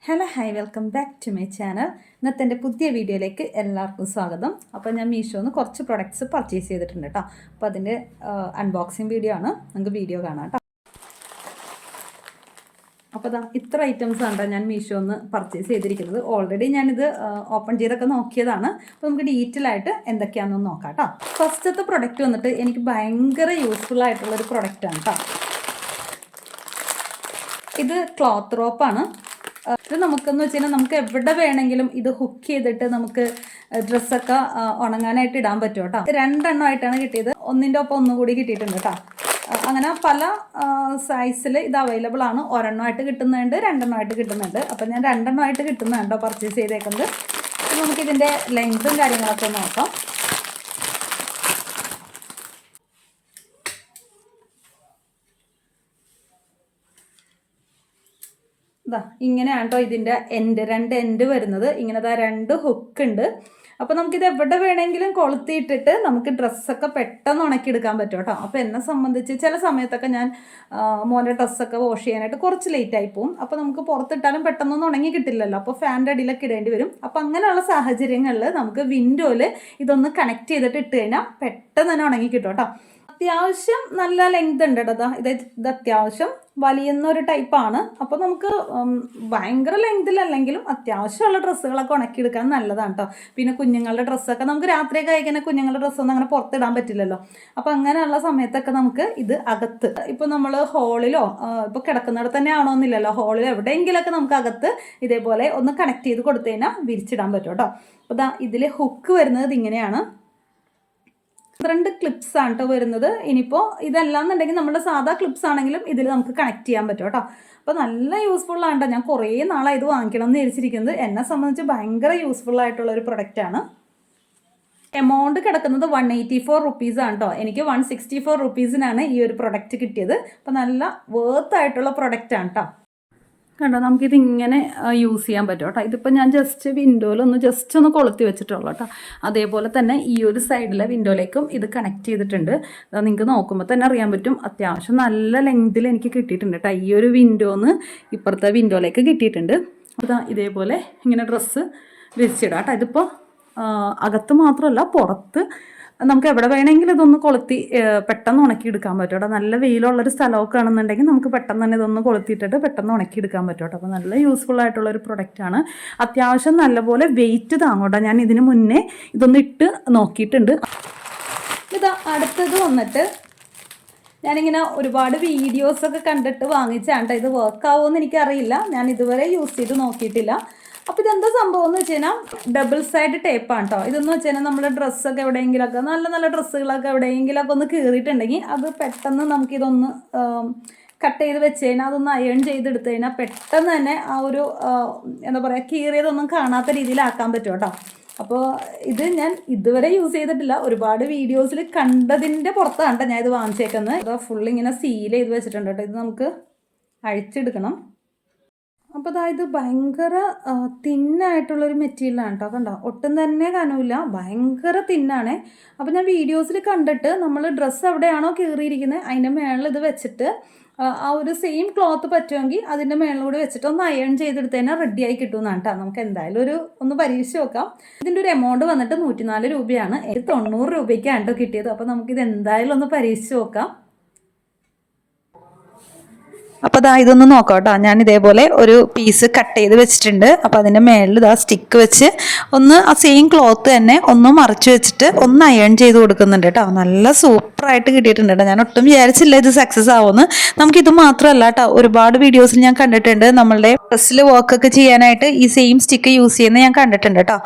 Hello hi welcome back to my channel. ഇന്നത്തെ എൻ്റെ പുതിയ വീഡിയോയിലേക്ക് എല്ലാവർക്കും സ്വാഗതം. അപ്പോൾ ഞാൻ മീഷോന്ന് കുറച്ച് പ്രൊഡക്ട്സ് പർച്ചേസ് ചെയ്തിട്ടുണ്ട് കേട്ടോ. അപ്പോൾ അതിൻ്റെ അൺബോക്സിങ് വീഡിയോ ആണ്, നമുക്ക് വീഡിയോ കാണാം കേട്ടോ. അപ്പോൾ ഇത്ര ഐറ്റംസ് ആണ് ഞാൻ മീഷോന്ന് പർച്ചേസ് ചെയ്തിരിക്കുന്നത്. ഓൾറെഡി ഞാനിത് ഓപ്പൺ ചെയ്തൊക്കെ നോക്കിയതാണ്. അപ്പോൾ നമുക്ക് ഡീറ്റെയിൽ ആയിട്ട് എന്തൊക്കെയാണെന്ന് നോക്കാം കേട്ടോ. ഫസ്റ്റത്തെ പ്രൊഡക്റ്റ് വന്നിട്ട് എനിക്ക് ഭയങ്കര യൂസ്ഫുൾ ആയിട്ടുള്ളൊരു പ്രൊഡക്റ്റാണ് കേട്ടോ. ഇത് ക്ലോത്ത് റോപ്പാണ്. ഇത് നമുക്കെന്ന് വെച്ച് കഴിഞ്ഞാൽ നമുക്ക് എവിടെ വേണമെങ്കിലും ഇത് ഹുക്ക് ചെയ്തിട്ട് നമുക്ക് ഡ്രസ്സൊക്കെ ഉണങ്ങാനായിട്ട് ഇടാൻ പറ്റും കേട്ടോ. രണ്ടെണ്ണമായിട്ടാണ് കിട്ടിയത്, ഒന്നിൻ്റെ ഒപ്പം ഒന്നും കൂടി കിട്ടിയിട്ടുണ്ട് കേട്ടോ. അങ്ങനെ പല സൈസിൽ ഇത് അവൈലബിൾ ആണ്. ഒരെണ്ണമായിട്ട് കിട്ടുന്നുണ്ട്, രണ്ടെണ്ണമായിട്ട് കിട്ടുന്നുണ്ട്. അപ്പം ഞാൻ രണ്ടെണ്ണമായിട്ട് കിട്ടുന്നുണ്ടോ പർച്ചേസ് ചെയ്തേക്കുന്നത്. അപ്പോൾ നമുക്കിതിൻ്റെ ലെങ്ത്തും കാര്യങ്ങളൊക്കെ നോക്കാം. ഇങ്ങനെയാണ് കേട്ടോ ഇതിൻ്റെ രണ്ട് എൻഡ് വരുന്നത്. ഇങ്ങനെ രണ്ട് ഹുക്ക് ഉണ്ട്. അപ്പോൾ നമുക്കിത് എവിടെ വേണമെങ്കിലും കൊളുത്തിയിട്ടിട്ട് നമുക്ക് ഡ്രസ്സൊക്കെ പെട്ടെന്ന് ഉണക്കിയെടുക്കാൻ പറ്റും കേട്ടോ. അപ്പോൾ എന്നെ സംബന്ധിച്ച് ചില സമയത്തൊക്കെ ഞാൻ മോൻ്റെ ഡ്രസ്സൊക്കെ വാഷ് ചെയ്യാനായിട്ട് കുറച്ച് ലേറ്റായി പോകും. അപ്പോൾ നമുക്ക് പുറത്തിട്ടാലും പെട്ടെന്നൊന്നും ഉണങ്ങി കിട്ടില്ലല്ലോ. അപ്പോൾ ഫാനിൻ്റെ അടിയിലൊക്കെ ഇടേണ്ടി വരും. അപ്പോൾ അങ്ങനെയുള്ള സാഹചര്യങ്ങളിൽ നമുക്ക് വിൻഡോയിൽ ഇതൊന്ന് കണക്ട് ചെയ്തിട്ട് ഇട്ട് കഴിഞ്ഞാൽ പെട്ടെന്ന് തന്നെ ഉണങ്ങി കിട്ടും കേട്ടോ. അത്യാവശ്യം നല്ല ലെങ്ത് ഉണ്ട് കേട്ടോ. ഇത് അത്യാവശ്യം വലിയുന്നൊരു ടൈപ്പാണ്. അപ്പോൾ നമുക്ക് ഭയങ്കര ലെങ്തിലല്ലെങ്കിലും അത്യാവശ്യമുള്ള ഡ്രസ്സുകളൊക്കെ ഉണക്കിയെടുക്കാൻ നല്ലതാണ് കേട്ടോ. പിന്നെ കുഞ്ഞുങ്ങളുടെ ഡ്രസ്സൊക്കെ നമുക്ക് രാത്രിയൊക്കെ കഴിക്കുന്ന കുഞ്ഞുങ്ങളുടെ ഡ്രസ്സൊന്നും അങ്ങനെ പുറത്തിടാൻ പറ്റില്ലല്ലോ. അപ്പോൾ അങ്ങനെയുള്ള സമയത്തൊക്കെ നമുക്ക് ഇത് അകത്ത് ഇപ്പോൾ നമ്മൾ ഹോളിലോ ഇപ്പോൾ കിടക്കുന്നിടത്ത് തന്നെ ആണോന്നില്ലല്ലോ, ഹോളിൽ എവിടെയെങ്കിലുമൊക്കെ നമുക്ക് അകത്ത് ഇതേപോലെ ഒന്ന് കണക്ട് ചെയ്ത് കൊടുത്തു കഴിഞ്ഞാൽ വിരിച്ചിടാൻ പറ്റും കേട്ടോ. അപ്പോൾ ഇതിൽ ഹുക്ക് വരുന്നത് ഇങ്ങനെയാണ്. 2 ക്ലിപ്സ് ആണ് കേട്ടോ വരുന്നത്. ഇനിയിപ്പോൾ ഇതെല്ലാം എന്നുണ്ടെങ്കിൽ നമ്മുടെ സാധാ ക്ലിപ്സ് ആണെങ്കിലും ഇതിൽ നമുക്ക് കണക്ട് ചെയ്യാൻ പറ്റും കേട്ടോ. അപ്പോൾ നല്ല യൂസ്ഫുൾ ആണ് കേട്ടോ. ഞാൻ കുറേ നാളായി ഇത് വാങ്ങിക്കണം എന്ന് വിചാരിച്ചിരിക്കുന്നത്. എന്നെ സംബന്ധിച്ച് ഭയങ്കര യൂസ്ഫുൾ ആയിട്ടുള്ളൊരു പ്രൊഡക്റ്റാണ്. എമൗണ്ട് കിടക്കുന്നത് 184 റുപ്പീസാണ് കേട്ടോ. എനിക്ക് 164 റുപ്പീസിനാണ് ഈ ഒരു പ്രൊഡക്റ്റ് കിട്ടിയത്. അപ്പോൾ നല്ല വേർത്ത് ആയിട്ടുള്ള പ്രൊഡക്റ്റാണ് കേട്ടോ. കണ്ടോ, നമുക്കിത് ഇങ്ങനെ യൂസ് ചെയ്യാൻ പറ്റും കേട്ടോ. ഇതിപ്പോൾ ഞാൻ ജസ്റ്റ് വിൻഡോയിലൊന്ന് ജസ്റ്റ് ഒന്ന് കൊളുത്തി വെച്ചിട്ടുള്ളൂ കേട്ടോ. അതേപോലെ തന്നെ ഈ ഒരു സൈഡിലെ വിൻഡോയിലേക്കും ഇത് കണക്ട് ചെയ്തിട്ടുണ്ട്. നിങ്ങൾക്ക് നോക്കുമ്പോൾ തന്നെ അറിയാൻ പറ്റും അത്യാവശ്യം നല്ല ലെങ്തിൽ എനിക്ക് കിട്ടിയിട്ടുണ്ട് കേട്ടോ. ഈ ഒരു വിൻഡോന്ന് ഇപ്പുറത്തെ വിൻഡോയിലേക്ക് കിട്ടിയിട്ടുണ്ട്. അപ്പോൾ ഇതേപോലെ ഇങ്ങനെ ഡ്രസ്സ് വിരിച്ചിടാം കേട്ടോ. ഇതിപ്പോൾ അകത്ത് മാത്രമല്ല പുറത്ത് നമുക്ക് എവിടെ വേണമെങ്കിലും ഇതൊന്ന് കൊളുത്തി പെട്ടെന്ന് ഉണക്കിയെടുക്കാൻ പറ്റും കേട്ടോ. നല്ല വെയിലുള്ളൊരു സ്ഥലമൊക്കെ ആണെന്നുണ്ടെങ്കിൽ നമുക്ക് പെട്ടെന്ന് തന്നെ ഇതൊന്ന് കൊളുത്തിയിട്ടിട്ട് പെട്ടെന്ന് ഉണക്കിയെടുക്കാൻ പറ്റും കേട്ടോ. അപ്പോൾ നല്ല യൂസ്ഫുൾ ആയിട്ടുള്ളൊരു പ്രൊഡക്റ്റാണ്. അത്യാവശ്യം നല്ലപോലെ വെയിറ്റ് താങ്ങും കേട്ടോ. ഞാൻ ഇതിന് മുന്നേ ഇതൊന്ന് ഇട്ട് നോക്കിയിട്ടുണ്ട്. അടുത്തത് വന്നിട്ട് ഞാനിങ്ങനെ ഒരുപാട് വീഡിയോസൊക്കെ കണ്ടിട്ട് വാങ്ങിച്ചാണ് കേട്ടോ. ഇത് വർക്കാവുമെന്ന് എനിക്കറിയില്ല, ഞാൻ ഇതുവരെ യൂസ് ചെയ്ത് നോക്കിയിട്ടില്ല. അപ്പോൾ ഇതെന്താ സംഭവം എന്ന് വെച്ച് കഴിഞ്ഞാൽ ഡബിൾ സൈഡ് ടേപ്പാണ് കേട്ടോ. ഇതെന്ന് വെച്ച് കഴിഞ്ഞാൽ നമ്മുടെ ഡ്രസ്സൊക്കെ എവിടെയെങ്കിലുമൊക്കെ നല്ല ഡ്രസ്സുകളൊക്കെ എവിടെയെങ്കിലുമൊക്കെ ഒന്ന് കീറിയിട്ടുണ്ടെങ്കിൽ അത് പെട്ടെന്ന് നമുക്കിതൊന്ന് കട്ട് ചെയ്ത് വെച്ച് കഴിഞ്ഞാൽ അതൊന്ന് അയൺ ചെയ്തെടുത്ത് കഴിഞ്ഞാൽ പെട്ടെന്ന് തന്നെ ആ ഒരു എന്താ പറയുക കീറിയതൊന്നും കാണാത്ത രീതിയിലാക്കാൻ പറ്റും കേട്ടോ. അപ്പോൾ ഇത് ഞാൻ ഇതുവരെ യൂസ് ചെയ്തിട്ടില്ല, ഒരുപാട് വീഡിയോസിൽ കണ്ടതിൻ്റെ പുറത്താണ് കേട്ടോ ഞാൻ ഇത് വാങ്ങിച്ചേക്കുന്നത്. ഇത് ഫുള്ളിങ്ങനെ സീൽ ചെയ്ത് വെച്ചിട്ടുണ്ട് കേട്ടോ. ഇത് നമുക്ക് അഴിച്ചെടുക്കണം. അപ്പോൾ ഇത് ഭയങ്കര തിന്നായിട്ടുള്ളൊരു മെറ്റീരിയലാണ് കേട്ടോ. കണ്ടോ, ഒട്ടും തന്നെ കനവില്ല, ഭയങ്കര തിന്നാണ്. അപ്പോൾ ഞാൻ വീഡിയോസിൽ കണ്ടിട്ട് നമ്മൾ ഡ്രസ്സ് എവിടെയാണോ കീറിയിരിക്കുന്നത് അതിൻ്റെ മേളിൽ ഇത് വെച്ചിട്ട് ആ ഒരു സെയിം ക്ലോത്ത് പറ്റുമെങ്കിൽ അതിൻ്റെ മേളിലൂടെ വെച്ചിട്ട് ഒന്ന് അയൺ ചെയ്തെടുത്ത് തന്നെ റെഡിയായി കിട്ടുമെന്നാണ് കേട്ടോ. നമുക്ക് എന്തായാലും ഒന്ന് പരീക്ഷിച്ച് നോക്കാം. ഇതിൻ്റെ ഒരു എമൗണ്ട് വന്നിട്ട് 104 രൂപയാണ്. 90 രൂപയ്ക്കാണ് കേട്ടോ കിട്ടിയത്. അപ്പോൾ നമുക്കിത് എന്തായാലും ഒന്ന് പരീക്ഷിച്ച് നോക്കാം. അപ്പോൾ ഇതൊന്ന് നോക്കാം കേട്ടോ. ഞാൻ ഇതേപോലെ ഒരു പീസ് കട്ട് ചെയ്ത് വെച്ചിട്ടുണ്ട്. അപ്പോൾ അതിൻ്റെ മേളിൽ സ്റ്റിക്ക് വെച്ച് ഒന്ന് ആ സെയിം ക്ലോത്ത് തന്നെ ഒന്ന് മറിച്ച് വെച്ചിട്ട് ഒന്ന് അയൺ ചെയ്ത് കൊടുക്കുന്നുണ്ട് കേട്ടോ. നല്ല സൂപ്പറായിട്ട് കിട്ടിയിട്ടുണ്ട് കേട്ടോ. ഞാൻ ഒട്ടും വിചാരിച്ചില്ല ഇത് സക്സസ് ആവുമെന്ന്. നമുക്കിത് മാത്രമല്ല കേട്ടോ, ഒരുപാട് വീഡിയോസിൽ ഞാൻ കണ്ടിട്ടുണ്ട് നമ്മളുടെ ഡ്രസ്സിൽ വർക്കൊക്കെ ചെയ്യാനായിട്ട് ഈ സെയിം സ്റ്റിക്ക് യൂസ് ചെയ്യുന്നത് ഞാൻ കണ്ടിട്ടുണ്ട് കേട്ടോ.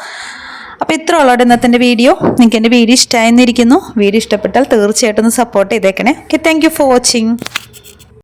അപ്പോൾ ഇത്ര ഉള്ളൂ ഇന്നത്തെ എൻ്റെ വീഡിയോ. നിങ്ങൾക്ക് എൻ്റെ വീഡിയോ ഇഷ്ടമായിരിക്കുന്നു. വീഡിയോ ഇഷ്ടപ്പെട്ടാൽ തീർച്ചയായിട്ടും ഒന്ന് സപ്പോർട്ട് ചെയ്തേക്കണേ. Okay, thank you for watching.